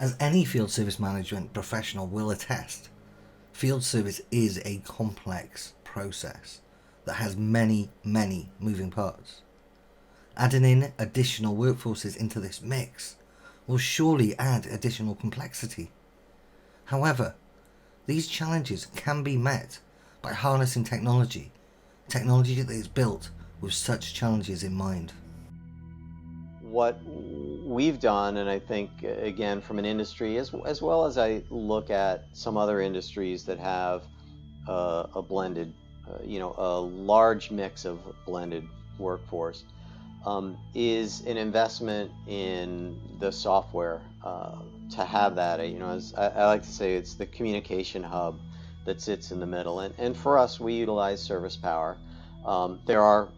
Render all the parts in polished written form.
As any field service management professional will attest, field service is a complex process that has many, many moving parts. Adding in additional workforces into this mix will surely add additional complexity. However, these challenges can be met by harnessing technology that is built with such challenges in mind. What we've done, and I think again from an industry as well as I look at some other industries that have a blended, a large mix of blended workforce, is an investment in the software to have that. As I like to say, it's the communication hub that sits in the middle. And for us, we utilize ServicePower. There are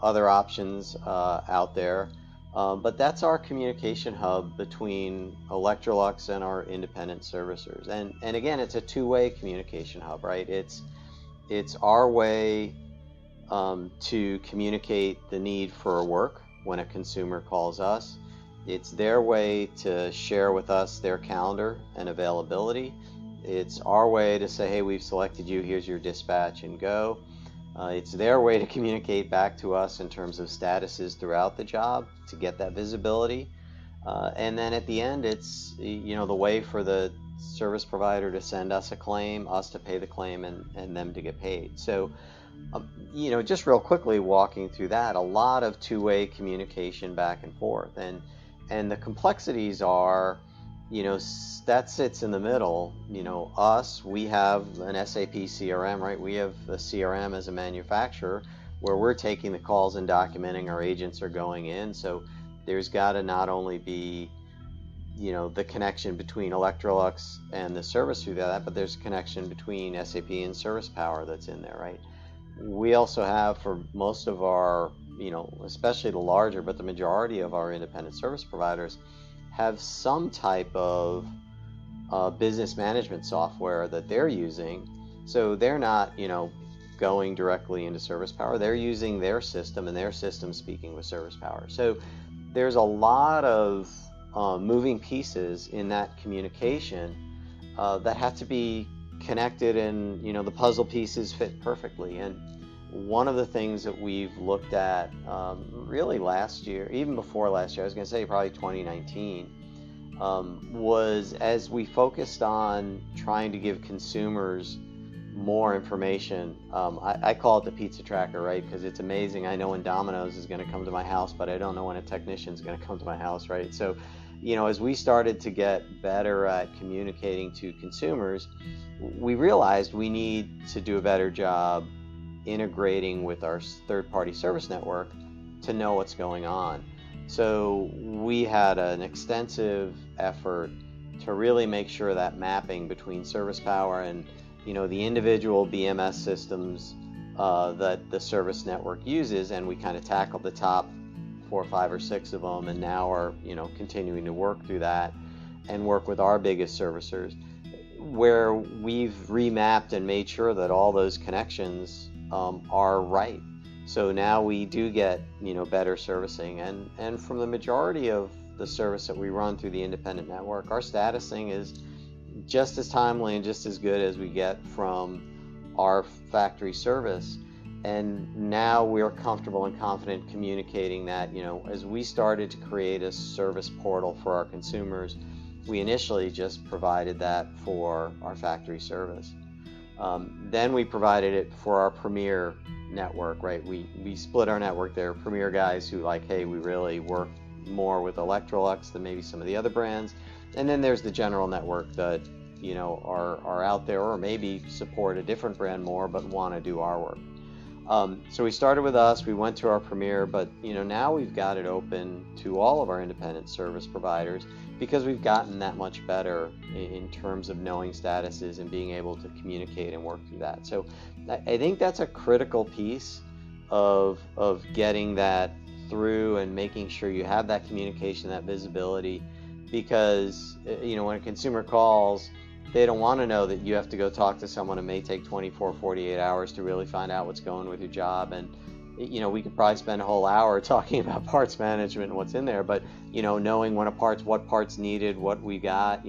other options out there, but that's our communication hub between Electrolux and our independent servicers. And again, it's a two-way communication hub, right? It's our way to communicate the need for work when a consumer calls us. It's their way to share with us their calendar and availability. It's our way to say, hey, we've selected you, here's your dispatch, and go. It's their way to communicate back to us in terms of statuses throughout the job to get that visibility. And then at the end, it's the way for the service provider to send us a claim, us to pay the claim, and them to get paid. So, just real quickly walking through that, a lot of two-way communication back and forth. And the complexities are, that sits in the middle. We have an SAP CRM, right? We have a CRM as a manufacturer where we're taking the calls and documenting our agents are going in. So there's got to not only be, the connection between Electrolux and the service through that, but there's a connection between SAP and ServicePower that's in there, right? We also have, for most of our, especially the larger, but the majority of our independent service providers have some type of business management software that they're using. So they're not, going directly into ServicePower. They're using their system, and their system speaking with ServicePower. So there's a lot of moving pieces in that communication that have to be connected, and the puzzle pieces fit perfectly. And one of the things that we've looked at really last year, even before last year, I was going to say probably 2019, was as we focused on trying to give consumers more information. I call it the pizza tracker, right? Because it's amazing. I know when Domino's is going to come to my house, but I don't know when a technician is going to come to my house, right? So, as we started to get better at communicating to consumers, we realized we need to do a better job integrating with our third-party service network to know what's going on. So we had an extensive effort to really make sure that mapping between ServicePower and the individual BMS systems that the service network uses, and we kind of tackled the top 4, 5, or 6 of them, and now are continuing to work through that and work with our biggest servicers, where we've remapped and made sure that all those connections are right. So now we do get better servicing, and from the majority of the service that we run through the independent network, our statusing is just as timely and just as good as we get from our factory service. And now we're comfortable and confident communicating that, as we started to create a service portal for our consumers, we initially just provided that for our factory service. Then we provided it for our Premier network, right? We split our network there. Premier guys who hey, we really work more with Electrolux than maybe some of the other brands. And then there's the general network that, are out there or maybe support a different brand more but want to do our work. So we started with us, we went to our Premier, but now we've got it open to all of our independent service providers because we've gotten that much better in terms of knowing statuses and being able to communicate and work through that. So I think that's a critical piece of getting that through and making sure you have that communication, that visibility, because when a consumer calls, they don't want to know that you have to go talk to someone. It may take 24, 48 hours to really find out what's going with your job. And we could probably spend a whole hour talking about parts management and what's in there, but knowing what parts needed, what we got,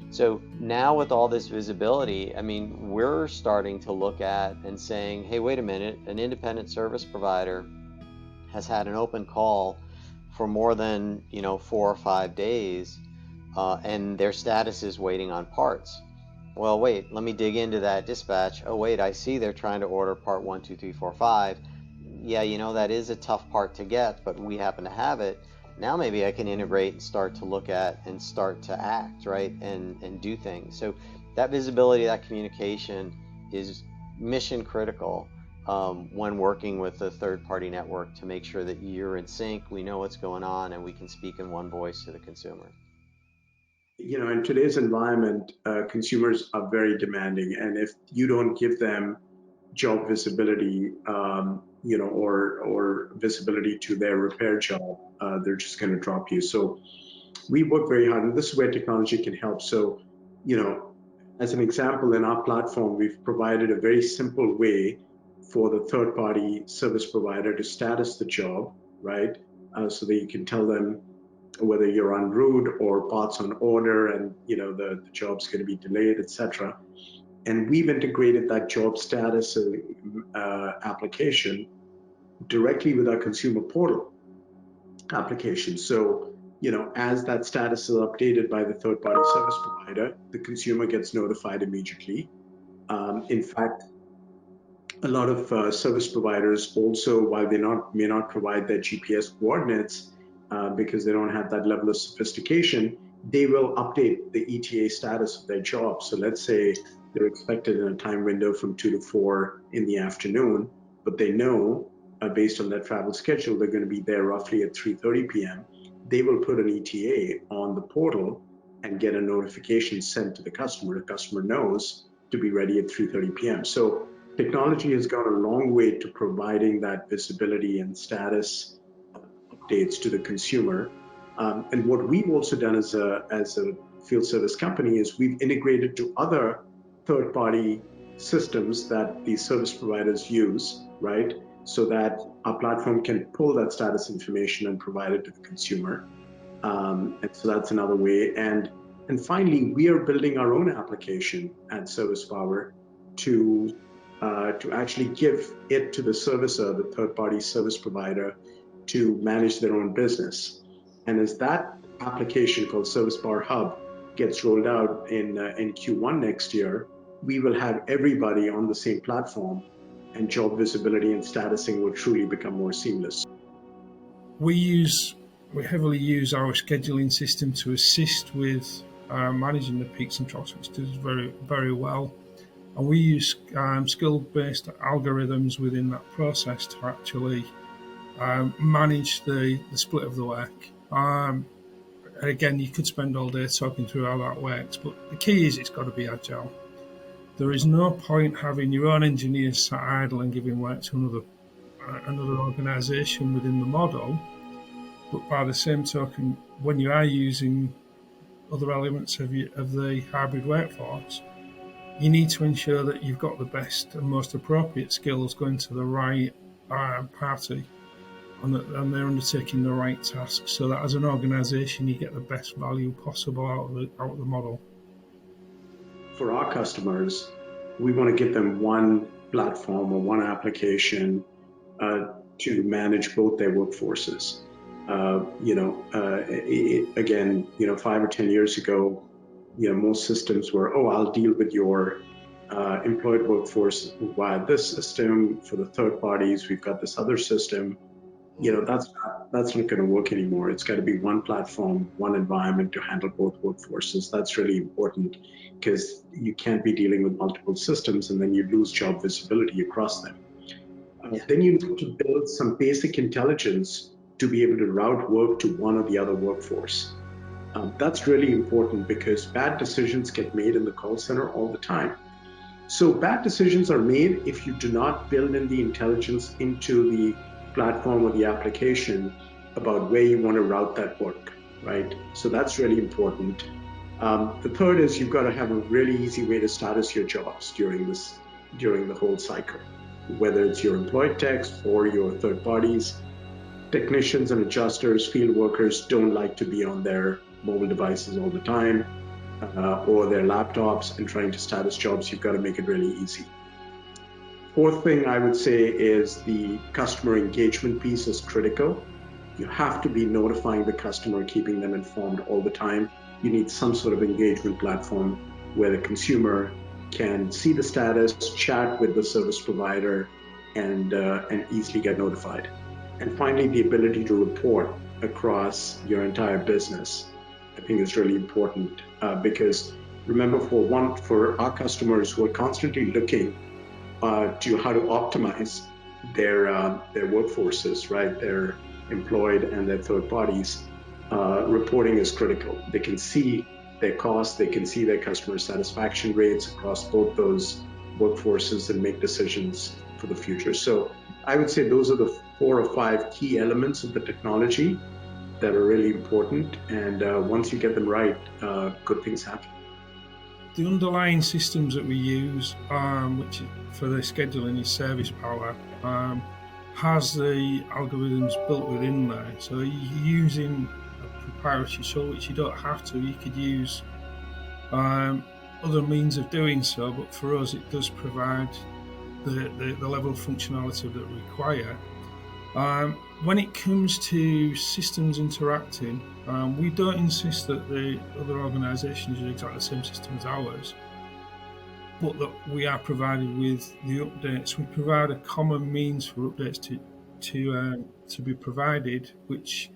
so now with all this visibility, I mean, we're starting to look at and saying, hey, wait a minute, an independent service provider has had an open call for more than 4 or 5 days, and their status is waiting on parts. Well, wait, let me dig into that dispatch. Oh, wait, I see they're trying to order part 1, 2, 3, 4, 5. Yeah, that is a tough part to get, but we happen to have it. Now maybe I can integrate and start to look at and start to act, right, and do things. So that visibility, that communication is mission critical when working with a third-party network to make sure that you're in sync, we know what's going on, and we can speak in one voice to the consumer. In today's environment, consumers are very demanding, and if you don't give them job visibility, or visibility to their repair job, they're just going to drop you. So we work very hard, and this is where technology can help. So, as an example, in our platform, we've provided a very simple way for the third-party service provider to status the job, right? So that you can tell them whether you're en route or parts on order, and the job's going to be delayed, etc. And we've integrated that job status application directly with our consumer portal application. So, as that status is updated by the third party service provider, the consumer gets notified immediately. In fact, a lot of service providers also, while they may not provide their GPS coordinates because they don't have that level of sophistication, they will update the ETA status of their job. So let's say they're expected in a time window from 2 to 4 in the afternoon, but they know based on their travel schedule, they're going to be there roughly at 3:30 p.m. They will put an ETA on the portal and get a notification sent to the customer. The customer knows to be ready at 3:30 p.m. So technology has gone a long way to providing that visibility and status updates to the consumer. And what we've also done as a field service company is we've integrated to other third-party systems that the service providers use, right? So that our platform can pull that status information and provide it to the consumer. And so that's another way. And finally, we are building our own application at ServicePower to actually give it to the servicer, the third-party service provider, to manage their own business. And as that application called ServicePower Hub gets rolled out in Q1 next year, we will have everybody on the same platform, and job visibility and statusing will truly become more seamless. We heavily use our scheduling system to assist with managing the peaks and troughs, which does very, very well. And we use skill-based algorithms within that process to actually manage the split of the work. Again, you could spend all day talking through how that works, but the key is it's got to be agile. There is no point having your own engineers sat idle and giving work to another organisation within the model. But by the same token, when you are using other elements of the hybrid workforce, you need to ensure that you've got the best and most appropriate skills going to the right party, and they're undertaking the right tasks, so that as an organisation you get the best value possible out of the model. For our customers, we want to give them one platform or one application to manage both their workforces. Again, 5 or 10 years ago, most systems were, I'll deal with your employed workforce via this system. For the third parties, we've got this other system. That's not going to work anymore. It's got to be one platform, one environment to handle both workforces. That's really important, because you can't be dealing with multiple systems and then you lose job visibility across them. Then you need to build some basic intelligence to be able to route work to one or the other workforce. That's really important, because bad decisions get made in the call center all the time. So bad decisions are made if you do not build in the intelligence into the platform or the application about where you want to route that work, right? So that's really important. The third is you've got to have a really easy way to status your jobs during the whole cycle. whether it's your employed techs or your third parties. Technicians and adjusters, field workers don't like to be on their mobile devices all the time or their laptops and trying to status jobs. You've got to make it really easy. Fourth thing I would say is the customer engagement piece is critical. You have to be notifying the customer, keeping them informed all the time. You need some sort of engagement platform where the consumer can see the status, chat with the service provider, and easily get notified. And finally, the ability to report across your entire business, I think, is really important because remember, for our customers who are constantly looking to how to optimize their workforces, right? Their employed and their third parties. Reporting is critical. They can see their costs, they can see their customer satisfaction rates across both those workforces and make decisions for the future. So I would say those are the 4 or 5 key elements of the technology that are really important. And once you get them right, good things happen. The underlying systems that we use, which for the scheduling is ServicePower, has the algorithms built within there. So you're using a proprietary tool, which you don't have to. You could use other means of doing so, but for us, it does provide the level of functionality that we require. When it comes to systems interacting, we don't insist that the other organisations use exactly the same system as ours, but that we are provided with the updates. We provide a common means for updates to be provided, which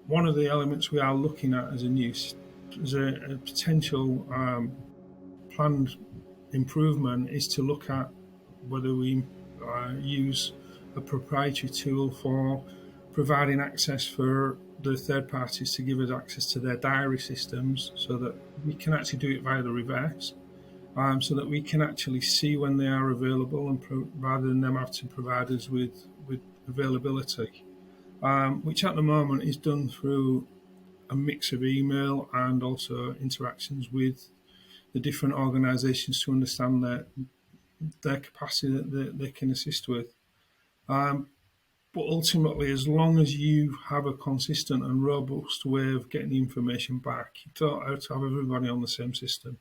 one of the elements we are looking at as a potential planned improvement is to look at whether we use a proprietary tool for providing access for the third parties to give us access to their diary systems so that we can actually do it via the reverse, so that we can actually see when they are available and rather than them have to provide us with availability, which at the moment is done through a mix of email and also interactions with the different organisations to understand their capacity that they can assist with. But ultimately, as long as you have a consistent and robust way of getting the information back, you don't have to have everybody on the same system.